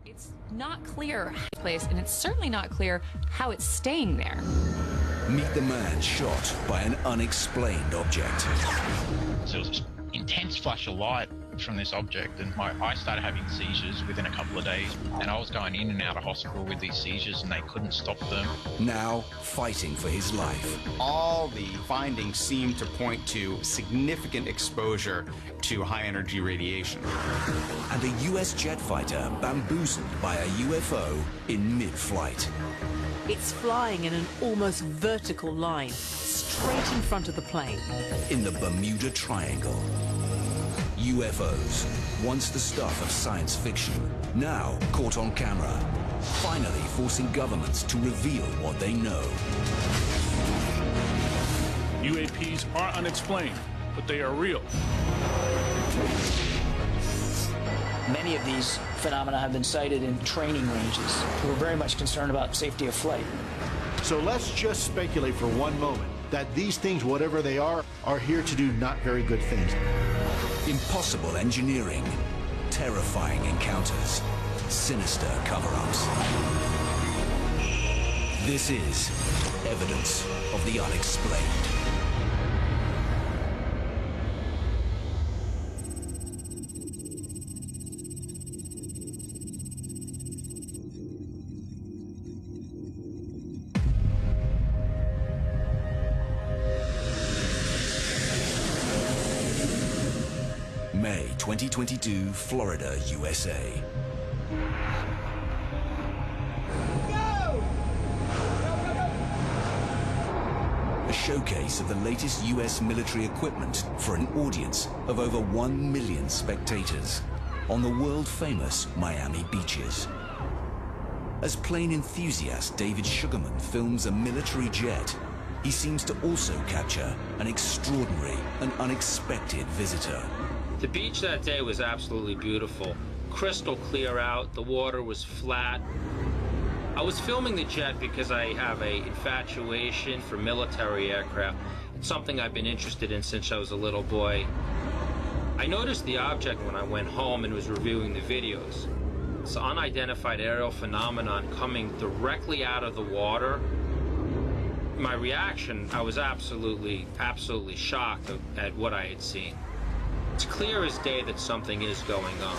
It's not clear how it's placed, and it's certainly not clear how it's staying there. Meet the man shot by an unexplained object. So it was this intense flash of light from this object, and I started having seizures within a couple of days, and I was going in and out of hospital with these seizures, and they couldn't stop them. Now fighting for his life. All the findings seem to point to significant exposure to high-energy radiation. And a US jet fighter bamboozled by a UFO in mid-flight. It's flying in an almost vertical line, straight in front of the plane. In the Bermuda Triangle. UFOs, once the stuff of science fiction, now caught on camera, finally forcing governments to reveal what they know. UAPs are unexplained, but they are real. Many of these phenomena have been cited in training ranges. We're very much concerned about safety of flight. So let's just speculate for one moment that these things, whatever they are here to do not very good things. Impossible engineering, terrifying encounters, sinister cover-ups. This is evidence of the unexplained. May 2022, Florida, USA. A showcase of the latest US military equipment for an audience of over 1 million spectators on the world-famous Miami beaches. As plane enthusiast David Sugarman films a military jet, he seems to also capture an extraordinary and unexpected visitor. The beach that day was absolutely beautiful. Crystal clear out, the water was flat. I was filming the jet because I have an infatuation for military aircraft. It's something I've been interested in since I was a little boy. I noticed the object when I went home and was reviewing the videos. It's an unidentified aerial phenomenon coming directly out of the water. My reaction, I was absolutely shocked at what I had seen. It's clear as day that something is going on.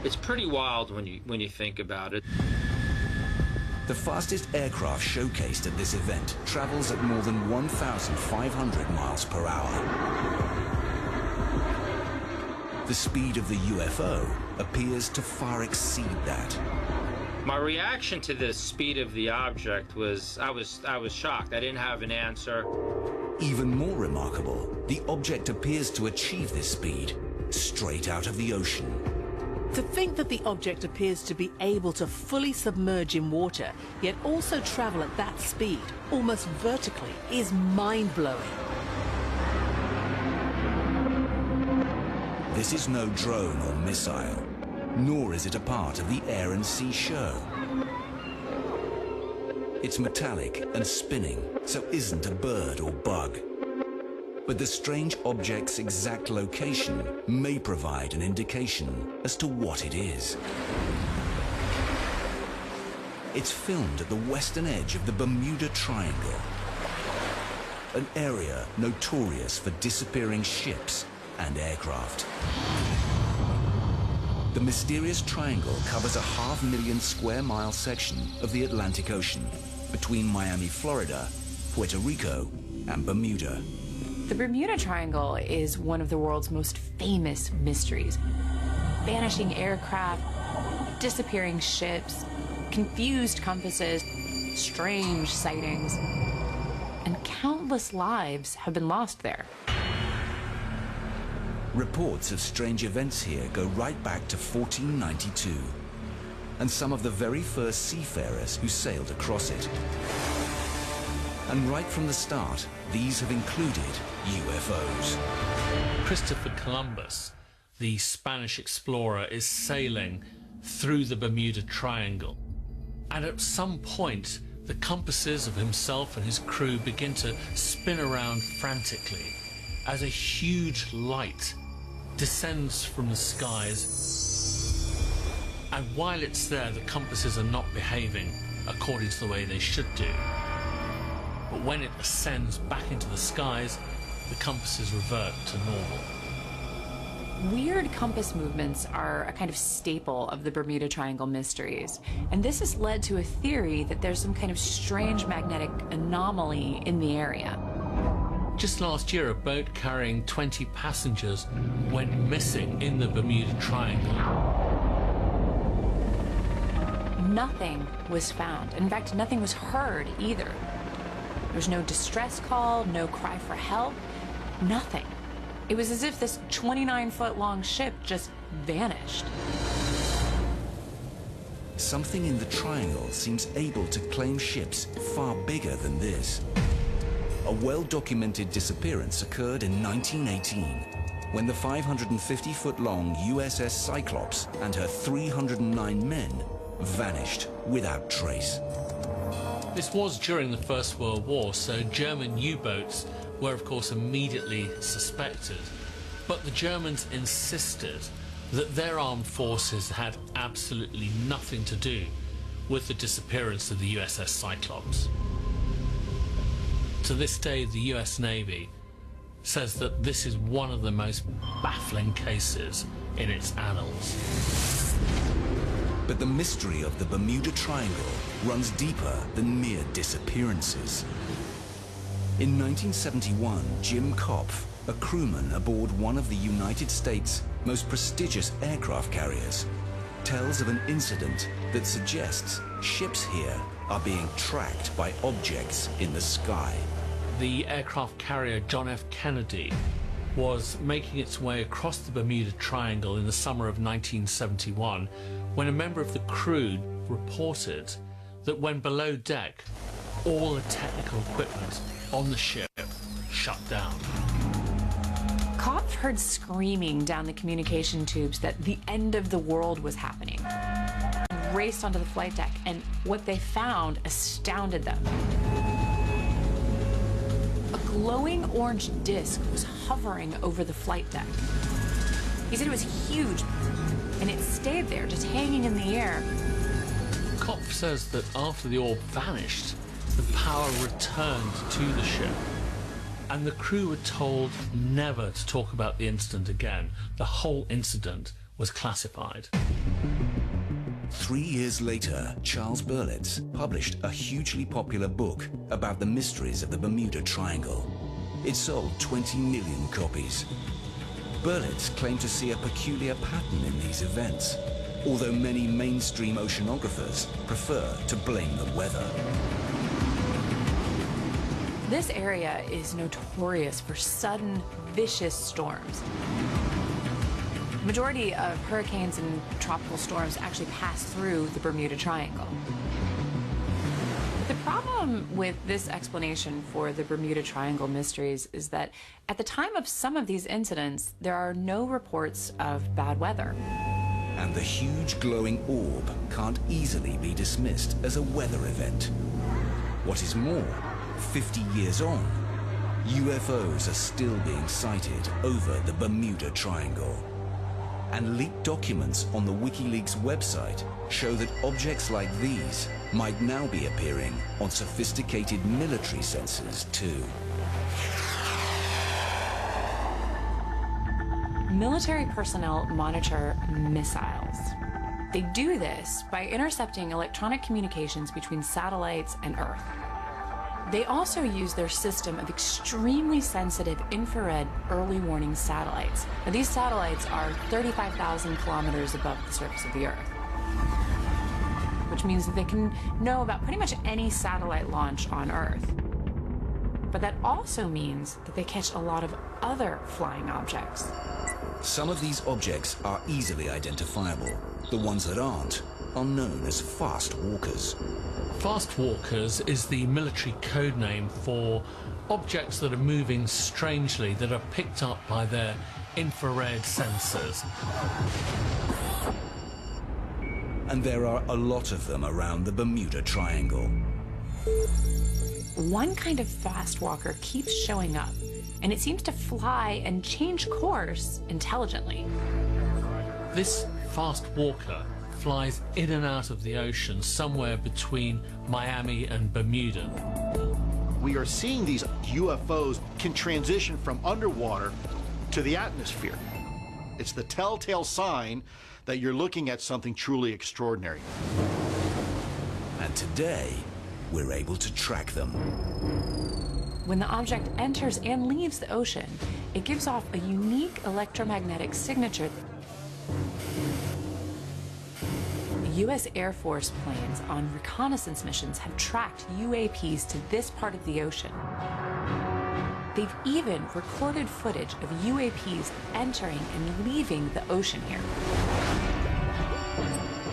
It's pretty wild when you think about it. The fastest aircraft showcased at this event travels at more than 1,500 miles per hour. The speed of the UFO appears to far exceed that. My reaction to the speed of the object was, I was shocked. I didn't have an answer. Even more remarkable, the object appears to achieve this speed straight out of the ocean. To think that the object appears to be able to fully submerge in water, yet also travel at that speed, almost vertically, is mind-blowing. This is no drone or missile, nor is it a part of the air and sea show. It's metallic and spinning, so isn't a bird or bug. But the strange object's exact location may provide an indication as to what it is. It's filmed at the western edge of the Bermuda Triangle, an area notorious for disappearing ships and aircraft. The mysterious triangle covers a 500,000 square mile section of the Atlantic Ocean between Miami, Florida, Puerto Rico, and Bermuda. The Bermuda Triangle is one of the world's most famous mysteries. Vanishing aircraft, disappearing ships, confused compasses, strange sightings, and countless lives have been lost there. Reports of strange events here go right back to 1492, and some of the very first seafarers who sailed across it. And right from the start, these have included UFOs. Christopher Columbus, the Spanish explorer, is sailing through the Bermuda Triangle. And at some point, the compasses of himself and his crew begin to spin around frantically as a huge light descends from the skies And while it's there, the compasses are not behaving according to the way they should do. But when it ascends back into the skies, the compasses revert to normal. Weird compass movements are a kind of staple of the Bermuda Triangle mysteries, and this has led to a theory that there's some kind of strange magnetic anomaly in the area. Just last year, a boat carrying 20 passengers went missing in the Bermuda Triangle. Nothing was found. In fact, nothing was heard either. There was no distress call, no cry for help, nothing. It was as if this 29-foot-long ship just vanished. Something in the triangle seems able to claim ships far bigger than this. A well-documented disappearance occurred in 1918, when the 550-foot-long USS Cyclops and her 309 men vanished without trace. This was during the First World War, so German U-boats were of course immediately suspected. But the Germans insisted that their armed forces had absolutely nothing to do with the disappearance of the USS Cyclops. To this day, the US Navy says that this is one of the most baffling cases in its annals. But the mystery of the Bermuda Triangle runs deeper than mere disappearances. In 1971, Jim Kopf, a crewman aboard one of the United States' most prestigious aircraft carriers, tells of an incident that suggests ships here are being tracked by objects in the sky. The aircraft carrier John F. Kennedy was making its way across the Bermuda Triangle in the summer of 1971 when a member of the crew reported that when below deck, all the technical equipment on the ship shut down. Kopf heard screaming down the communication tubes that the end of the world was happening. He raced onto the flight deck, and what they found astounded them. A glowing orange disc was hovering over the flight deck. He said it was huge, and it stayed there, just hanging in the air. Kopf says that after the orb vanished, the power returned to the ship, and the crew were told never to talk about the incident again. The whole incident was classified. 3 years later, Charles Berlitz published a hugely popular book about the mysteries of the Bermuda Triangle. It sold 20 million copies. Berlitz claimed to see a peculiar pattern in these events, although many mainstream oceanographers prefer to blame the weather. This area is notorious for sudden, vicious storms. The majority of hurricanes and tropical storms actually pass through the Bermuda Triangle. The problem with this explanation for the Bermuda Triangle mysteries is that at the time of some of these incidents, there are no reports of bad weather. And the huge glowing orb can't easily be dismissed as a weather event. What is more, 50 years on, UFOs are still being sighted over the Bermuda Triangle. And leaked documents on the WikiLeaks website show that objects like these might now be appearing on sophisticated military sensors too. Military personnel monitor missiles. They do this by intercepting electronic communications between satellites and Earth. They also use their system of extremely sensitive infrared early warning satellites. Now, these satellites are 35,000 kilometers above the surface of the Earth, which means that they can know about pretty much any satellite launch on Earth. But that also means that they catch a lot of other flying objects. Some of these objects are easily identifiable. The ones that aren't are known as fast walkers. Fast walkers is the military code name for objects that are moving strangely, that are picked up by their infrared sensors. And there are a lot of them around the Bermuda Triangle. One kind of fast walker keeps showing up, and it seems to fly and change course intelligently. This fast walker flies in and out of the ocean somewhere between Miami and Bermuda. We are seeing these UFOs can transition from underwater to the atmosphere. It's the telltale sign that you're looking at something truly extraordinary. And today, we're able to track them. When the object enters and leaves the ocean, it gives off a unique electromagnetic signature. U.S. Air Force planes on reconnaissance missions have tracked UAPs to this part of the ocean. They've even recorded footage of UAPs entering and leaving the ocean here.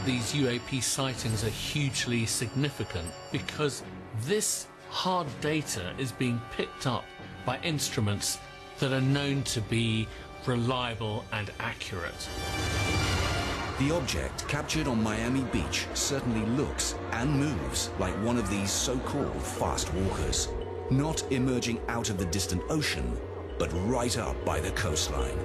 These UAP sightings are hugely significant because this hard data is being picked up by instruments that are known to be reliable and accurate. The object captured on Miami Beach certainly looks and moves like one of these so-called fast walkers, not emerging out of the distant ocean, but right up by the coastline.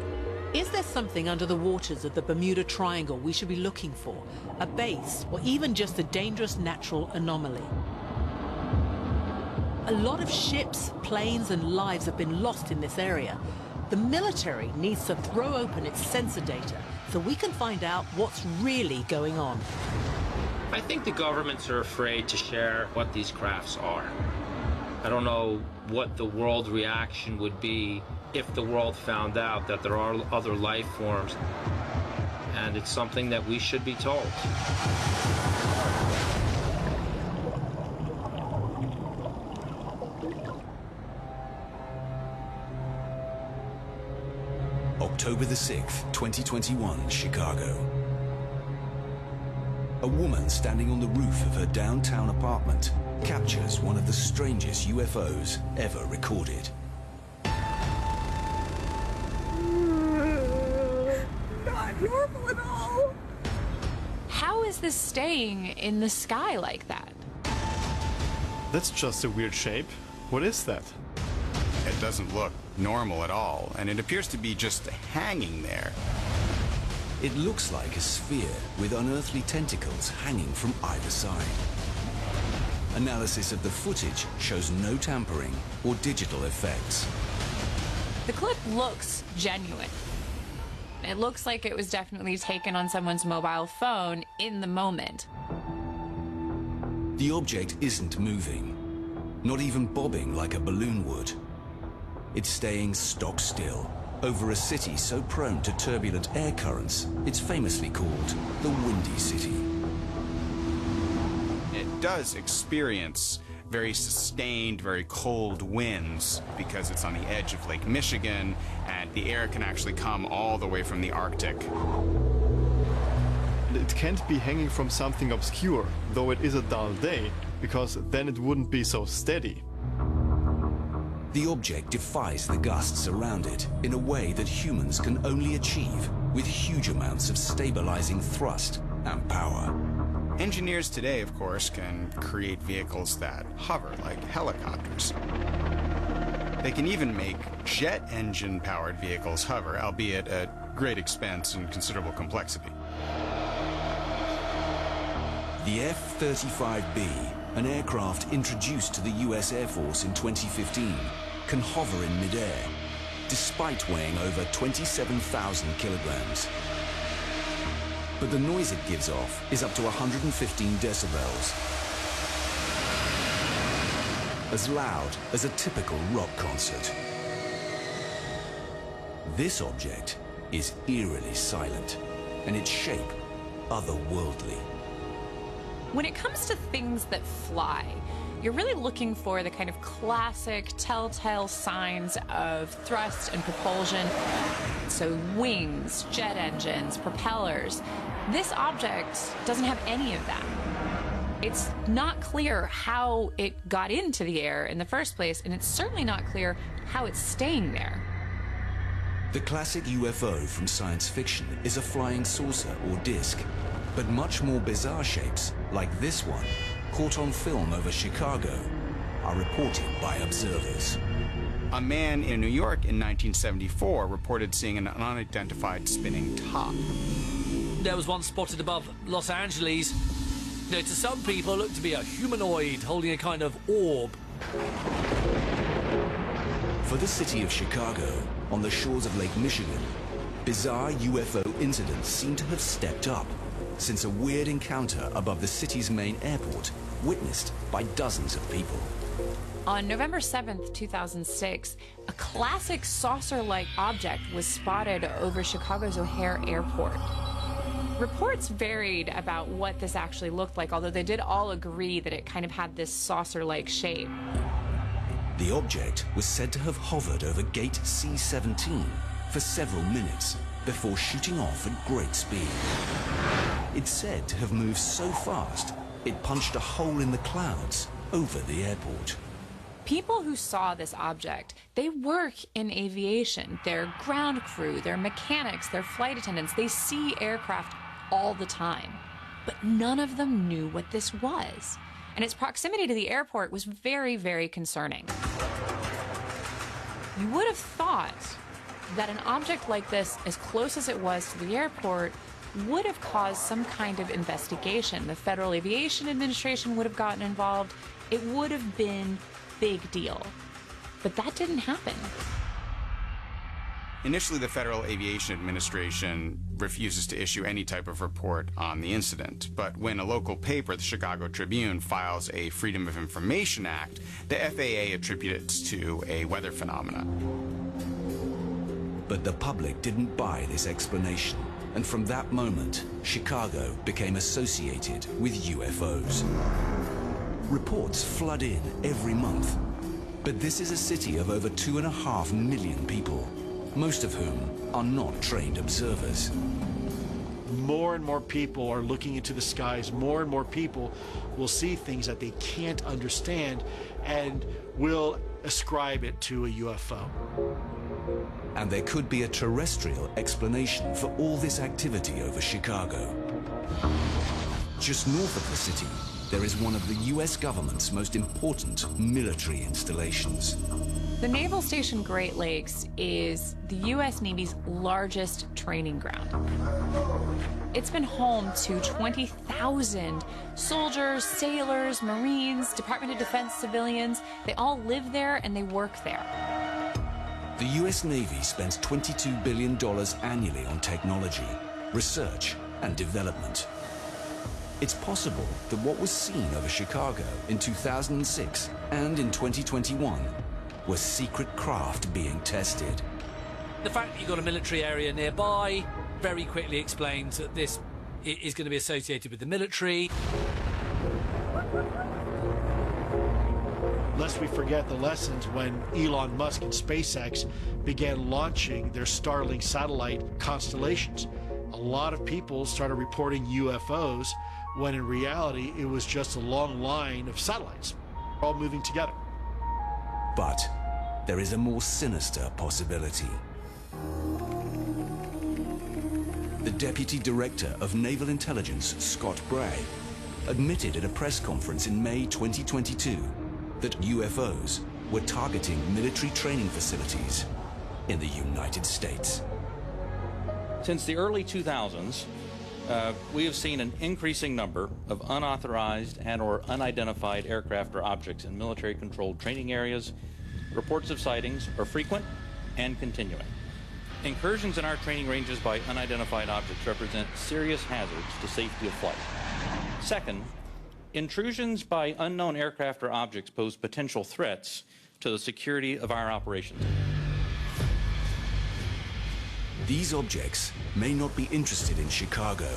Is there something under the waters of the Bermuda Triangle we should be looking for? A base, or even just a dangerous natural anomaly? A lot of ships, planes and lives have been lost in this area. The military needs to throw open its sensor data so we can find out what's really going on. I think the governments are afraid to share what these crafts are. I don't know what the world reaction would be if the world found out that there are other life forms, and it's something that we should be told. October the 6th, 2021, Chicago. A woman standing on the roof of her downtown apartment captures one of the strangest UFOs ever recorded. Not normal at all. How is this staying in the sky like that? That's just a weird shape. What is that? It doesn't look normal at all, and it appears to be just hanging there. It looks like a sphere with unearthly tentacles hanging from either side. Analysis of the footage shows no tampering or digital effects. The clip looks genuine. It looks like it was definitely taken on someone's mobile phone in the moment. The object isn't moving, not even bobbing like a balloon would. It's staying stock still over a city so prone to turbulent air currents, it's famously called the Windy City. It does experience very sustained, very cold winds because it's on the edge of Lake Michigan, and the air can actually come all the way from the Arctic. It can't be hanging from something obscure, though it is a dull day, because then it wouldn't be so steady. The object defies the gusts around it in a way that humans can only achieve with huge amounts of stabilizing thrust and power. Engineers today, of course, can create vehicles that hover like helicopters. They can even make jet engine-powered vehicles hover, albeit at great expense and considerable complexity. The F-35B, an aircraft introduced to the US Air Force in 2015, can hover in midair, despite weighing over 27,000 kilograms. But the noise it gives off is up to 115 decibels, as loud as a typical rock concert. This object is eerily silent, and its shape otherworldly. When it comes to things that fly, you're really looking for the kind of classic telltale signs of thrust and propulsion. So wings, jet engines, propellers. This object doesn't have any of that. It's not clear how it got into the air in the first place, and it's certainly not clear how it's staying there. The classic UFO from science fiction is a flying saucer or disc, but much more bizarre shapes, like this one, caught on film over Chicago, are reported by observers. A man in New York in 1974 reported seeing an unidentified spinning top. there was one spotted above Los Angeles. You know, to some people, it looked to be a humanoid holding a kind of orb. For the city of Chicago, on the shores of Lake Michigan, bizarre UFO incidents seem to have stepped up since a weird encounter above the city's main airport, witnessed by dozens of people. On November 7th, 2006, a classic saucer-like object was spotted over Chicago's O'Hare Airport. Reports varied about what this actually looked like, although they did all agree that it kind of had this saucer-like shape. The object was said to have hovered over gate C-17 for several minutes before shooting off at great speed. It's said to have moved so fast, it punched a hole in the clouds over the airport. People who saw this object, they work in aviation. They're ground crew, they're mechanics, they're flight attendants. They see aircraft all the time. But none of them knew what this was. And its proximity to the airport was very, very concerning. You would have thought that an object like this, as close as it was to the airport, would have caused some kind of investigation. The Federal Aviation Administration would have gotten involved. It would have been big deal. But that didn't happen. Initially, the Federal Aviation Administration refuses to issue any type of report on the incident. But when a local paper, the Chicago Tribune, files a Freedom of Information Act, the FAA attributes it to a weather phenomena. But the public didn't buy this explanation. And from that moment, Chicago became associated with UFOs. Reports flood in every month. But this is a city of over 2.5 million people, most of whom are not trained observers. More and more people are looking into the skies. More and more people will see things that they can't understand and will ascribe it to a UFO. And there could be a terrestrial explanation for all this activity over Chicago. Just north of the city, there is one of the US government's most important military installations. The Naval Station Great Lakes is the US Navy's largest training ground. It's been home to 20,000 soldiers, sailors, Marines, Department of Defense civilians. They all live there and they work there. The US Navy spends $22 billion annually on technology, research, and development. It's possible that what was seen over Chicago in 2006 and in 2021 was secret craft being tested. The fact that you've got a military area nearby very quickly explains that this is going to be associated with the military. Lest we forget the lessons when Elon Musk and SpaceX began launching their Starlink satellite constellations. A lot of people started reporting UFOs when in reality it was just a long line of satellites all moving together. But there is a more sinister possibility. The Deputy Director of Naval Intelligence, Scott Bray, admitted at a press conference in May 2022 that UFOs were targeting military training facilities in the United States. Since the early 2000s, we have seen an increasing number of unauthorized and/or unidentified aircraft or objects in military-controlled training areas. Reports of sightings are frequent and continuing. Incursions in our training ranges by unidentified objects represent serious hazards to safety of flight. Second, intrusions by unknown aircraft or objects pose potential threats to the security of our operations. These objects may not be interested in Chicago,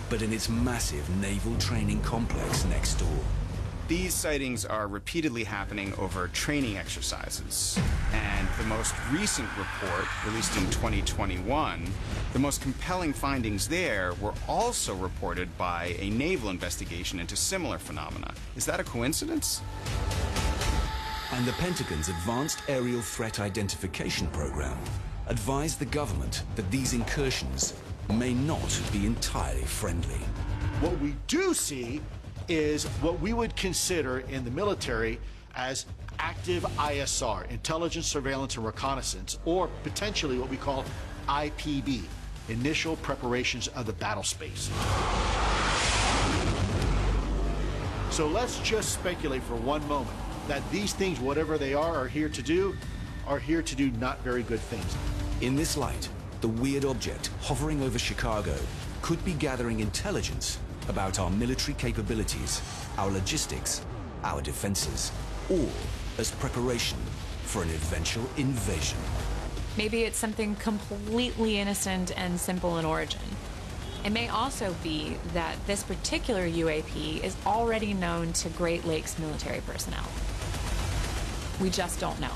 but in its massive naval training complex next door. These sightings are repeatedly happening over training exercises. And the most recent report, released in 2021, the most compelling findings there were also reported by a naval investigation into similar phenomena. Is that a coincidence? And the Pentagon's Advanced Aerial Threat Identification Program advised the government that these incursions may not be entirely friendly. What we do see is what we would consider in the military as active ISR, intelligence, surveillance, and reconnaissance, or potentially what we call IPB. initial preparations of the battle space. So let's just speculate for one moment that these things, whatever they are here to do not very good things. In this light, the weird object hovering over Chicago could be gathering intelligence about our military capabilities, our logistics, our defenses, all as preparation for an eventual invasion. Maybe it's something completely innocent and simple in origin. It may also be that this particular UAP is already known to Great Lakes military personnel. We just don't know.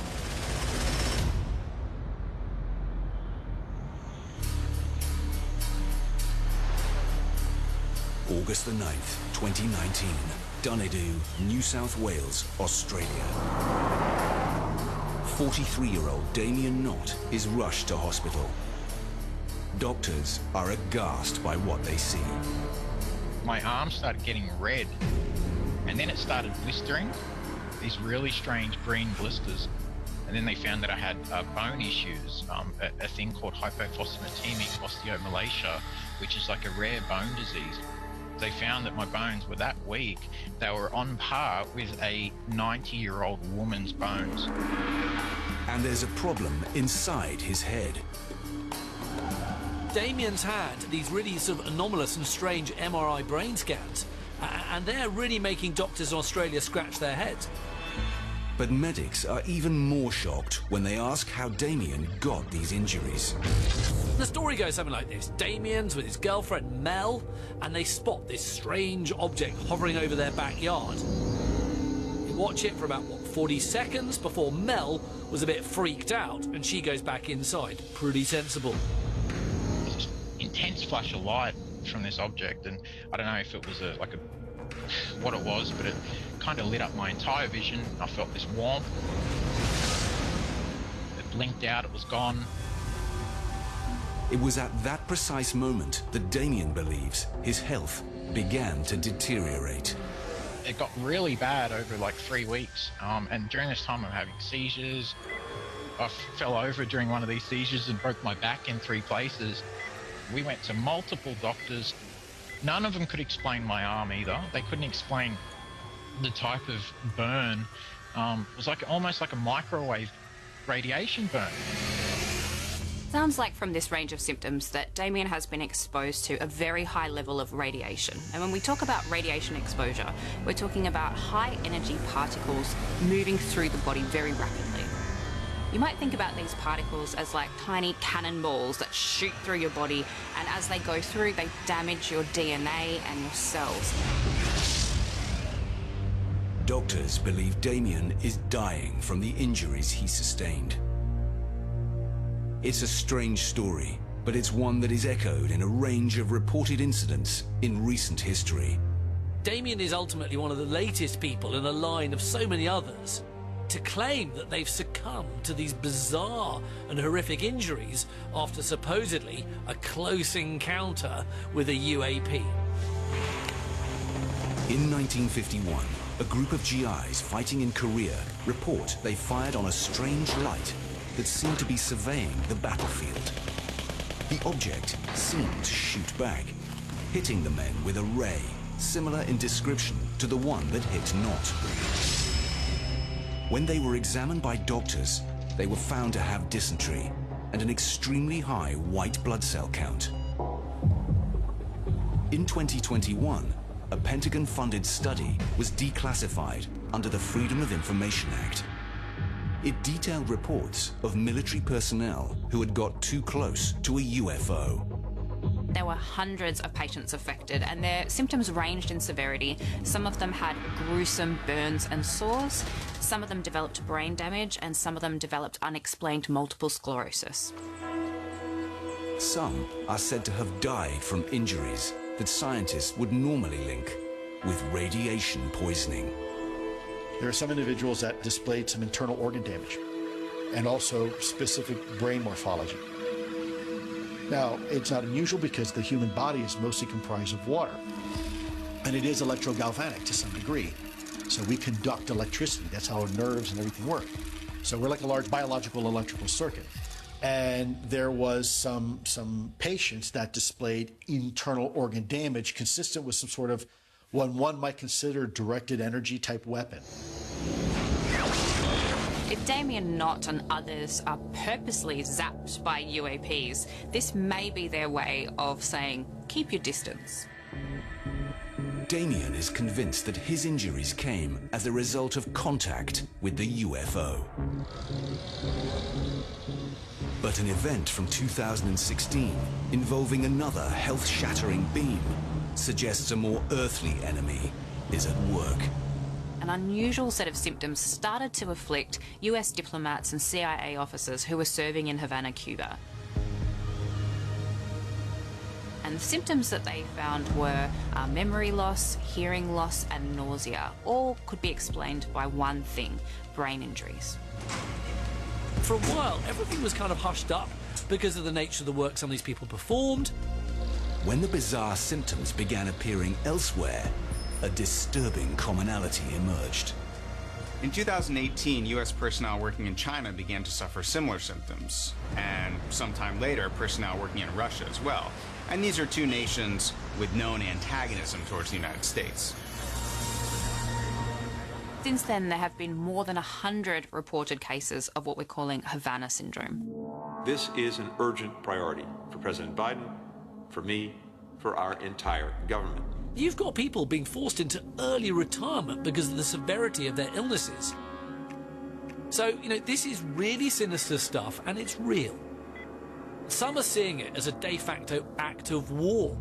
August the 9th, 2019, Dunedoo, New South Wales, Australia. 43-year-old Damien Knott is rushed to hospital. Doctors are aghast by what they see. My arm started getting red, and then it started blistering, these really strange green blisters. And then they found that I had bone issues, a thing called hypophosphatemic osteomalacia, which is like a rare bone disease. They found that my bones were that weak, they were on par with a 90-year-old woman's bones. And there's a problem inside his head. Damien's had these really sort of anomalous and strange MRI brain scans, and they're really making doctors in Australia scratch their heads. But medics are even more shocked when they ask how Damien got these injuries. The story goes something like this. Damien's with his girlfriend Mel, and they spot this strange object hovering over their backyard. They watch it for about, 40 seconds before Mel was a bit freaked out, and she goes back inside. Pretty sensible. There's this intense flash of light from this object, and I don't know if it was what it was, but it kind of lit up my entire vision. I felt this warmth. It blinked out, it was gone. It was at that precise moment that Damien believes his health began to deteriorate. It got really bad over like 3 weeks, and during this time I'm having seizures. I fell over during one of these seizures and broke my back in 3 places. We went to multiple doctors. None of them could explain my arm either. They couldn't explain the type of burn. It was almost like a microwave radiation burn. Sounds like from this range of symptoms that Damien has been exposed to a very high level of radiation. And when we talk about radiation exposure, we're talking about high energy particles moving through the body very rapidly. You might think about these particles as like tiny cannonballs that shoot through your body, and as they go through, they damage your DNA and your cells. Doctors believe Damien is dying from the injuries he sustained. It's a strange story, but it's one that is echoed in a range of reported incidents in recent history. Damien is ultimately one of the latest people in a line of so many others to claim that they've succumbed to these bizarre and horrific injuries after supposedly a close encounter with a UAP. In 1951, a group of GIs fighting in Korea report they fired on a strange light that seemed to be surveying the battlefield. The object seemed to shoot back, hitting the men with a ray similar in description to the one that hit Knott. When they were examined by doctors, they were found to have dysentery and an extremely high white blood cell count. In 2021, a Pentagon-funded study was declassified under the Freedom of Information Act. It detailed reports of military personnel who had got too close to a UFO. There were hundreds of patients affected, and their symptoms ranged in severity. Some of them had gruesome burns and sores, some of them developed brain damage, and some of them developed unexplained multiple sclerosis. Some are said to have died from injuries that scientists would normally link with radiation poisoning. There are some individuals that displayed some internal organ damage and also specific brain morphology. Now, it's not unusual because the human body is mostly comprised of water, and it is electrogalvanic to some degree. So we conduct electricity. That's how our nerves and everything work. So we're like a large biological electrical circuit. And there was some patients that displayed internal organ damage consistent with some sort of what one might consider directed energy type weapon. If Damien Knott and others are purposely zapped by UAPs, this may be their way of saying, keep your distance. Damien is convinced that his injuries came as a result of contact with the UFO. But an event from 2016 involving another health-shattering beam suggests a more earthly enemy is at work. An unusual set of symptoms started to afflict US diplomats and CIA officers who were serving in Havana, Cuba. And the symptoms that they found were memory loss, hearing loss, and nausea. All could be explained by one thing: brain injuries. For a while, everything was kind of hushed up because of the nature of the work some of these people performed. When the bizarre symptoms began appearing elsewhere, a disturbing commonality emerged. In 2018, U.S. personnel working in China began to suffer similar symptoms, and sometime later, personnel working in Russia as well. And these are two nations with known antagonism towards the United States. Since then, there have been more than 100 reported cases of what we're calling Havana syndrome. This is an urgent priority for President Biden, for me, for our entire government. You've got people being forced into early retirement because of the severity of their illnesses. So, this is really sinister stuff, and it's real. Some are seeing it as a de facto act of war.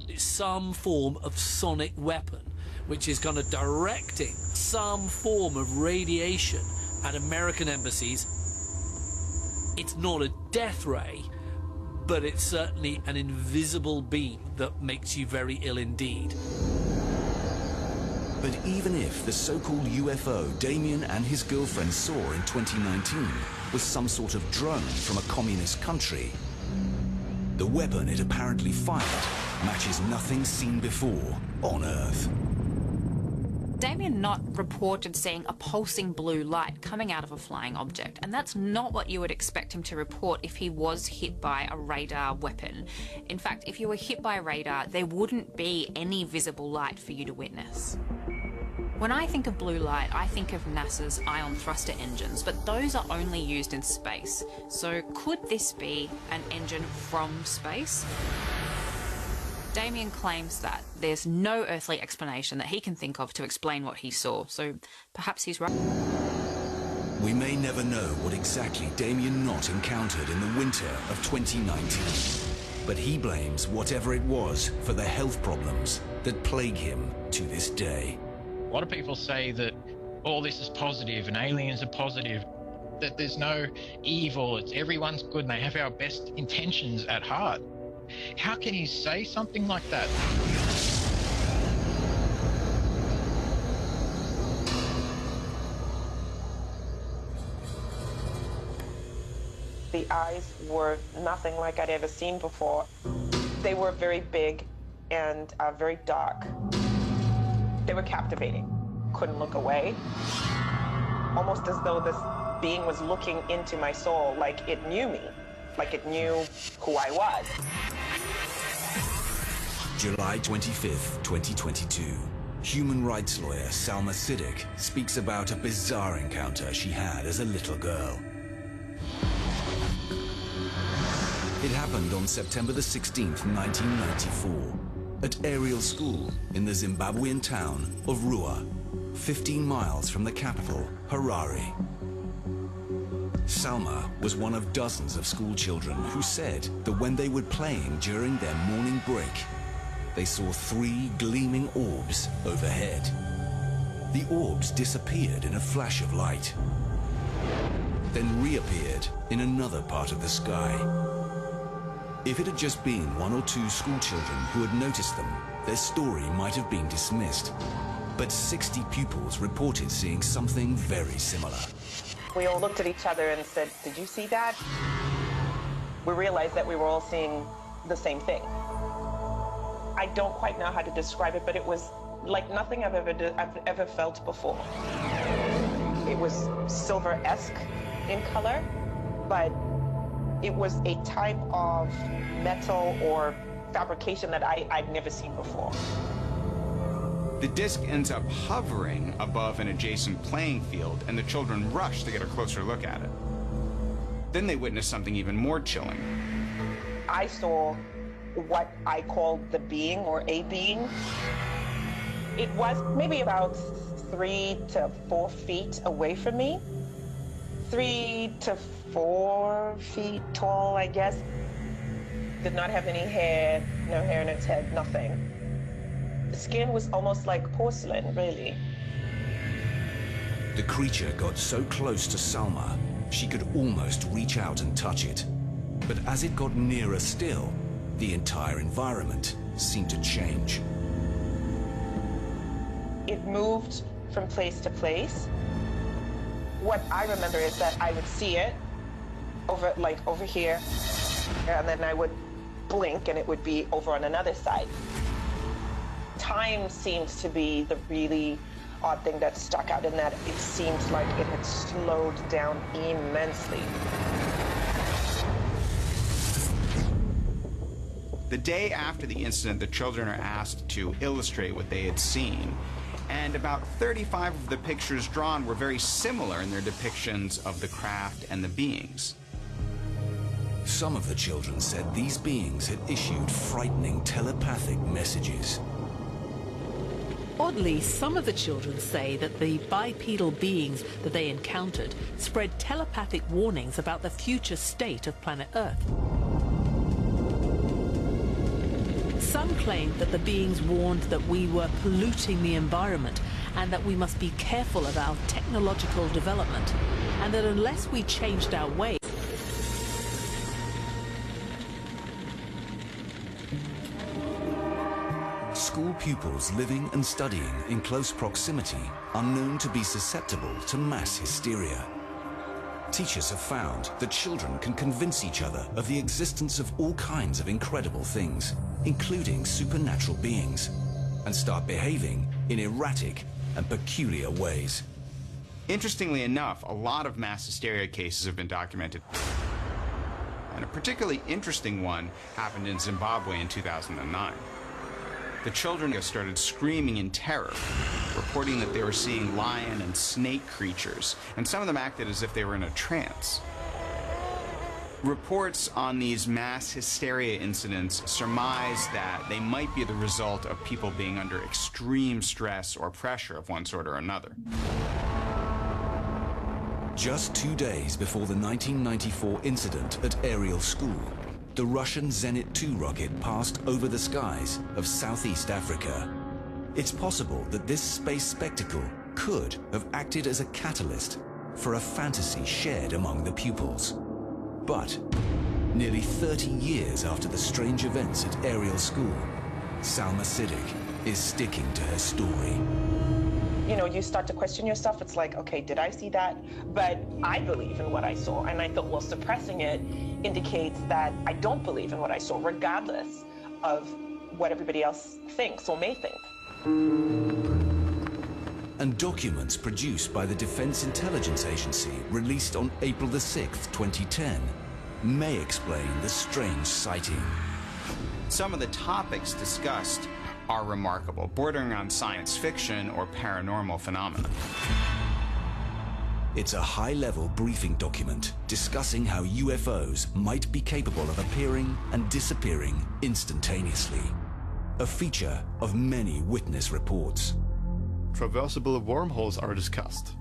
It's some form of sonic weapon, which is kind of directing some form of radiation at American embassies. It's not a death ray, but it's certainly an invisible beam that makes you very ill indeed. But even if the so-called UFO Damien and his girlfriend saw in 2019 was some sort of drone from a communist country, the weapon it apparently fired matches nothing seen before on Earth. Damien Knott reported seeing a pulsing blue light coming out of a flying object, and that's not what you would expect him to report if he was hit by a radar weapon. In fact, if you were hit by radar, there wouldn't be any visible light for you to witness. When I think of blue light, I think of NASA's ion thruster engines, but those are only used in space. So could this be an engine from space? Damien claims that there's no earthly explanation that he can think of to explain what he saw, so perhaps he's right. We may never know what exactly Damien Knott encountered in the winter of 2019, but he blames whatever it was for the health problems that plague him to this day. A lot of people say that all this is positive and aliens are positive, that there's no evil, it's everyone's good and they have our best intentions at heart. How can he say something like that? The eyes were nothing like I'd ever seen before. They were very big and very dark. They were captivating. Couldn't look away. Almost as though this being was looking into my soul, like it knew me, like it knew who I was. July 25th, 2022. Human rights lawyer Salma Siddiq speaks about a bizarre encounter she had as a little girl. It happened on September the 16th, 1994, at Ariel School in the Zimbabwean town of Rua, 15 miles from the capital, Harare. Salma was one of dozens of school children who said that when they were playing during their morning break, they saw 3 gleaming orbs overhead. The orbs disappeared in a flash of light, then reappeared in another part of the sky. If it had just been 1 or 2 school children who had noticed them, their story might have been dismissed. But 60 pupils reported seeing something very similar. We all looked at each other and said, "Did you see that?" We realized that we were all seeing the same thing. I don't quite know how to describe it, but it was like nothing I've ever felt before. It was silver-esque in color, but it was a type of metal or fabrication that I'd never seen before. The disc ends up hovering above an adjacent playing field, and the children rush to get a closer look at it. Then they witness something even more chilling. I saw what I called the being, or a being. It was maybe about 3 to 4 feet away from me. 3 to 4 feet tall, I guess. Did not have any hair, no hair in its head, nothing. The skin was almost like porcelain, really. The creature got so close to Salma, she could almost reach out and touch it. But as it got nearer still, the entire environment seemed to change. It moved from place to place. What I remember is that I would see it over here, and then I would blink and it would be over on another side. Time seems to be the really odd thing that stuck out, in that it seemed like it had slowed down immensely. The day after the incident, the children are asked to illustrate what they had seen. And about 35 of the pictures drawn were very similar in their depictions of the craft and the beings. Some of the children said these beings had issued frightening telepathic messages. Oddly, some of the children say that the bipedal beings that they encountered spread telepathic warnings about the future state of planet Earth. Some claimed that the beings warned that we were polluting the environment and that we must be careful of our technological development, and that unless we changed our ways, School pupils living and studying in close proximity are known to be susceptible to mass hysteria. Teachers have found that children can convince each other of the existence of all kinds of incredible things, including supernatural beings, and start behaving in erratic and peculiar ways. Interestingly enough, a lot of mass hysteria cases have been documented. And a particularly interesting one happened in Zimbabwe in 2009. The children started screaming in terror, reporting that they were seeing lion and snake creatures, and some of them acted as if they were in a trance. Reports on these mass hysteria incidents surmise that they might be the result of people being under extreme stress or pressure of one sort or another. Just 2 days before the 1994 incident at Ariel School, the Russian Zenit 2 rocket passed over the skies of Southeast Africa. It's possible that this space spectacle could have acted as a catalyst for a fantasy shared among the pupils. But nearly 30 years after the strange events at Ariel School, Salma Siddiq is sticking to her story. You know, you start to question yourself. It's like, okay, did I see that? But I believe in what I saw. And I thought, well, suppressing it indicates that I don't believe in what I saw, regardless of what everybody else thinks or may think. And documents produced by the Defense Intelligence Agency, released on April the 6th, 2010, may explain the strange sighting. Some of the topics discussed are remarkable, bordering on science fiction or paranormal phenomena. It's a high-level briefing document discussing how UFOs might be capable of appearing and disappearing instantaneously. A feature of many witness reports. Traversable wormholes are discussed.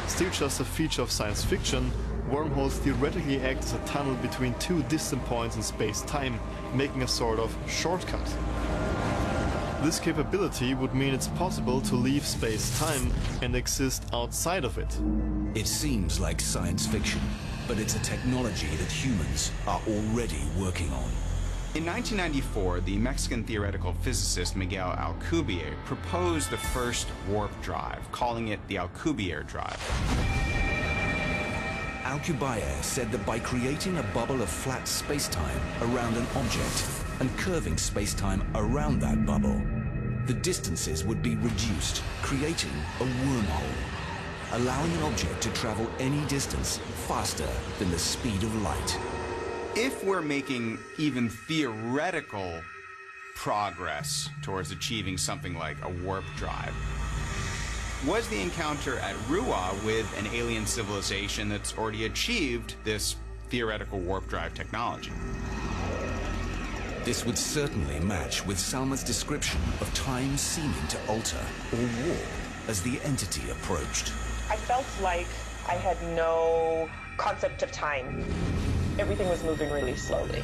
Still just a feature of science fiction, wormholes theoretically act as a tunnel between two distant points in space-time, making a sort of shortcut. This capability would mean it's possible to leave space-time and exist outside of it. It seems like science fiction, but it's a technology that humans are already working on. In 1994, the Mexican theoretical physicist Miguel Alcubierre proposed the first warp drive, calling it the Alcubierre drive. Alcubierre said that by creating a bubble of flat space-time around an object and curving space-time around that bubble, the distances would be reduced, creating a wormhole. allowing an object to travel any distance faster than the speed of light. If we're making even theoretical progress towards achieving something like a warp drive, was the encounter at Ruwa with an alien civilization that's already achieved this theoretical warp drive technology? This would certainly match with Salma's description of time seeming to alter or warp as the entity approached. I felt like I had no concept of time. Everything was moving really slowly.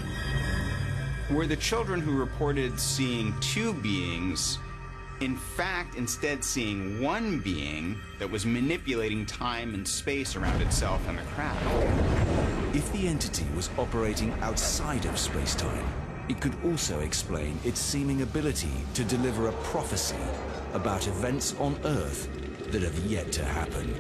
Were the children who reported seeing two beings, in fact, instead seeing one being that was manipulating time and space around itself and the craft? If the entity was operating outside of space-time, it could also explain its seeming ability to deliver a prophecy about events on Earth that have yet to happen.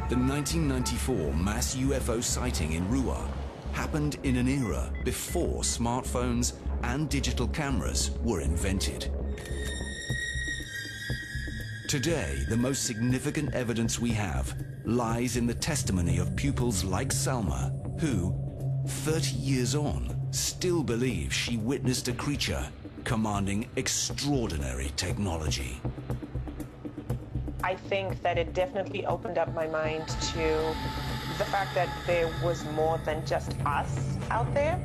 The 1994 mass UFO sighting in Ruwa happened in an era before smartphones and digital cameras were invented. Today, the most significant evidence we have lies in the testimony of pupils like Salma, who, 30 years on, still believe she witnessed a creature commanding extraordinary technology. I think that it definitely opened up my mind to the fact that there was more than just us out there,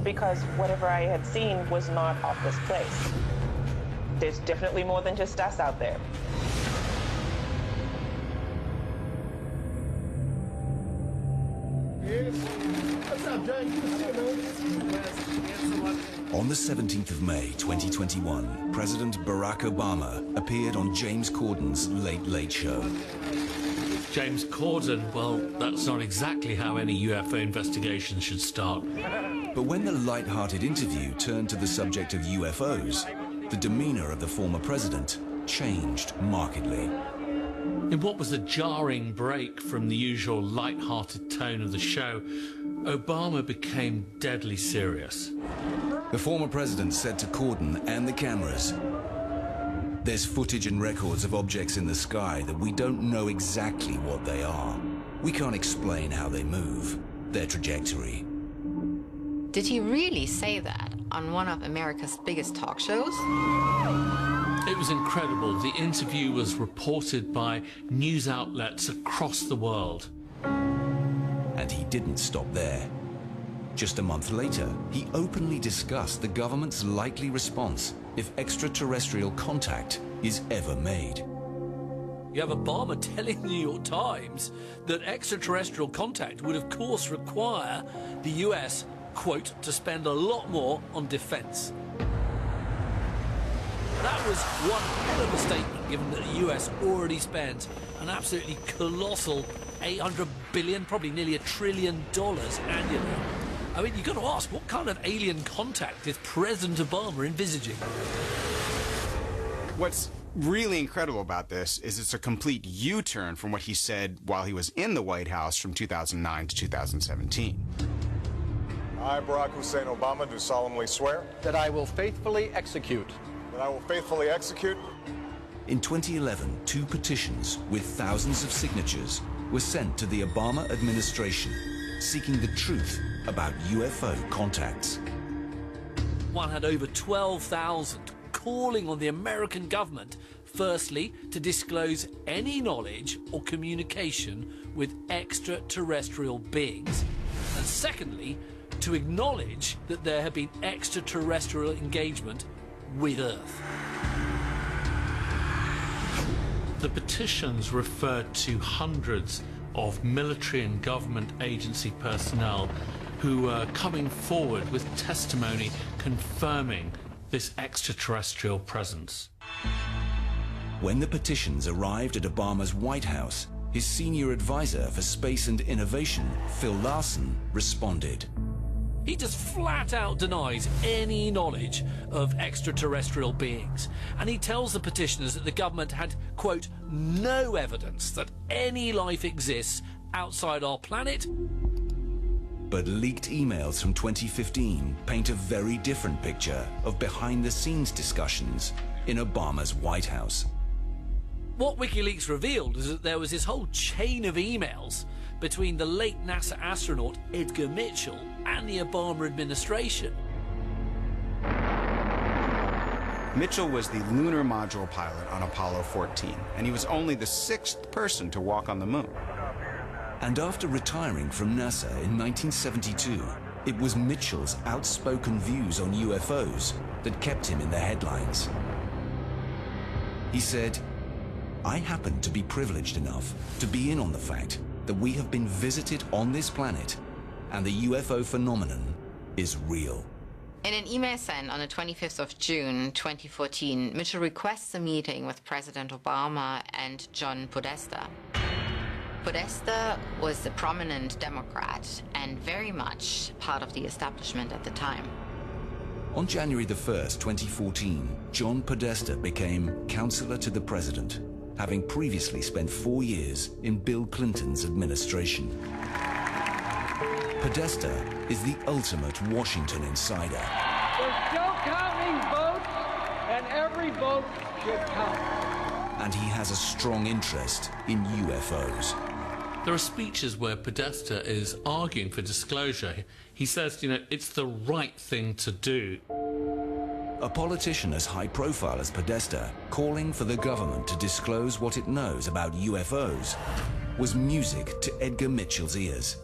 because whatever I had seen was not of this place. There's definitely more than just us out there. On the 17th of May 2021, President Barack Obama appeared on James Corden's Late Late Show. James Corden, well, that's not exactly how any UFO investigation should start. But when the light-hearted interview turned to the subject of UFOs, the demeanor of the former president changed markedly. In what was a jarring break from the usual light-hearted tone of the show, Obama became deadly serious. The former president said to Corden and the cameras, "There's footage and records of objects in the sky that we don't know exactly what they are. We can't explain how they move, their trajectory." Did he really say that on one of America's biggest talk shows? It was incredible. The interview was reported by news outlets across the world. And he didn't stop there. Just a month later, he openly discussed the government's likely response if extraterrestrial contact is ever made. You have Obama telling the New York Times that extraterrestrial contact would of course require the US, quote, to spend a lot more on defense. That was one hell of a statement, given that the US already spends an absolutely colossal $800 billion, probably nearly $1 trillion annually. I mean, you've got to ask, what kind of alien contact is President Obama envisaging? What's really incredible about this is it's a complete U-turn from what he said while he was in the White House from 2009 to 2017. I, Barack Hussein Obama, do solemnly swear that I will faithfully execute. That I will faithfully execute. In 2011, 2 petitions with thousands of signatures were sent to the Obama administration seeking the truth about UFO contacts. One had over 12,000 calling on the American government, firstly, to disclose any knowledge or communication with extraterrestrial beings, and secondly, to acknowledge that there had been extraterrestrial engagement with Earth. The petitions referred to hundreds of military and government agency personnel who were coming forward with testimony confirming this extraterrestrial presence. When the petitions arrived at Obama's White House, his senior advisor for space and innovation, Phil Larson, responded. He just flat out denies any knowledge of extraterrestrial beings. And he tells the petitioners that the government had, quote, no evidence that any life exists outside our planet. But leaked emails from 2015 paint a very different picture of behind-the-scenes discussions in Obama's White House. What WikiLeaks revealed is that there was this whole chain of emails between the late NASA astronaut Edgar Mitchell and the Obama administration. Mitchell was the lunar module pilot on Apollo 14, and he was only the 6th person to walk on the moon. And after retiring from NASA in 1972, it was Mitchell's outspoken views on UFOs that kept him in the headlines. He said, "I happen to be privileged enough to be in on the fact that we have been visited on this planet, and the UFO phenomenon is real." In an email sent on the 25th of June 2014, Mitchell requests a meeting with President Obama and John Podesta. Podesta was a prominent Democrat and very much part of the establishment at the time. On January the 1st, 2014, John Podesta became counselor to the president, having previously spent 4 years in Bill Clinton's administration. Podesta is the ultimate Washington insider. We're still counting votes, and every vote should count. And he has a strong interest in UFOs. There are speeches where Podesta is arguing for disclosure. He says, it's the right thing to do. A politician as high profile as Podesta calling for the government to disclose what it knows about UFOs was music to Edgar Mitchell's ears,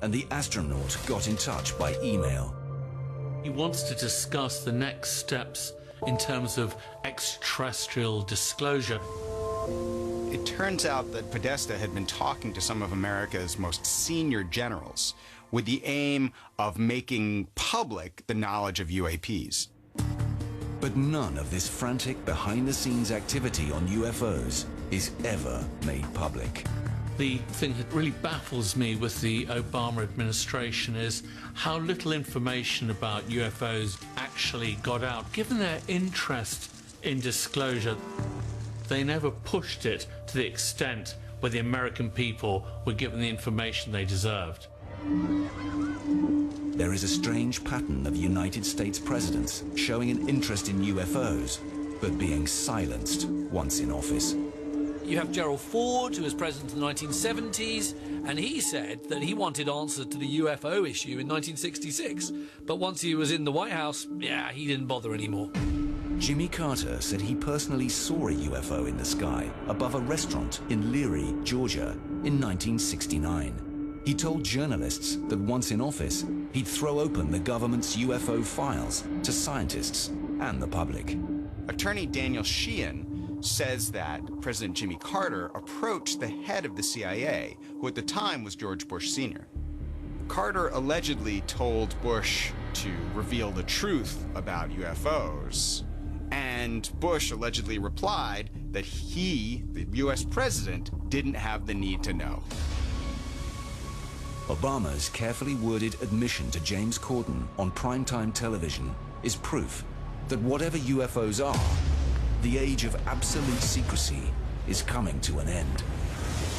and the astronaut got in touch by email. He wants to discuss the next steps in terms of extraterrestrial disclosure. It turns out that Podesta had been talking to some of America's most senior generals with the aim of making public the knowledge of UAPs. But none of this frantic behind-the-scenes activity on UFOs is ever made public. The thing that really baffles me with the Obama administration is how little information about UFOs actually got out. Given their interest in disclosure, they never pushed it to the extent where the American people were given the information they deserved. There is a strange pattern of United States presidents showing an interest in UFOs, but being silenced once in office. You have Gerald Ford, who was president in the 1970s, and he said that he wanted answers to the UFO issue in 1966. But once he was in the White House, he didn't bother anymore. Jimmy Carter said he personally saw a UFO in the sky above a restaurant in Leary, Georgia, in 1969. He told journalists that once in office, he'd throw open the government's UFO files to scientists and the public. Attorney Daniel Sheehan says that President Jimmy Carter approached the head of the CIA, who at the time was George Bush Sr. Carter allegedly told Bush to reveal the truth about UFOs, and Bush allegedly replied that he, the US president, didn't have the need to know. Obama's carefully worded admission to James Corden on primetime television is proof that whatever UFOs are, the age of absolute secrecy is coming to an end.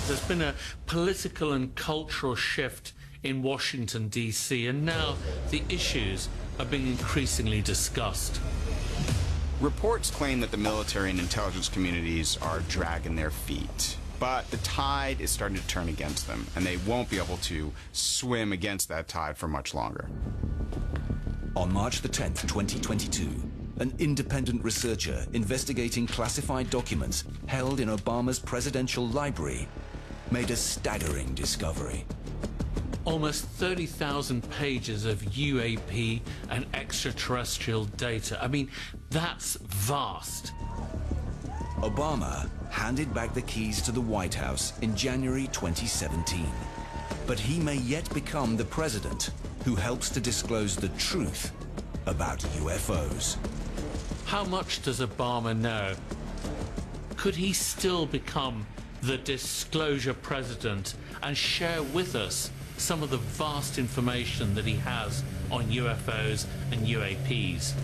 There's been a political and cultural shift in Washington, D.C., and now the issues are being increasingly discussed. Reports claim that the military and intelligence communities are dragging their feet, but the tide is starting to turn against them, and they won't be able to swim against that tide for much longer. On March the 10th, 2022, an independent researcher investigating classified documents held in Obama's presidential library made a staggering discovery. Almost 30,000 pages of UAP and extraterrestrial data. I mean, that's vast. Obama handed back the keys to the White House in January 2017. But he may yet become the president who helps to disclose the truth about UFOs. How much does Obama know? Could he still become the disclosure president and share with us some of the vast information that he has on UFOs and UAPs?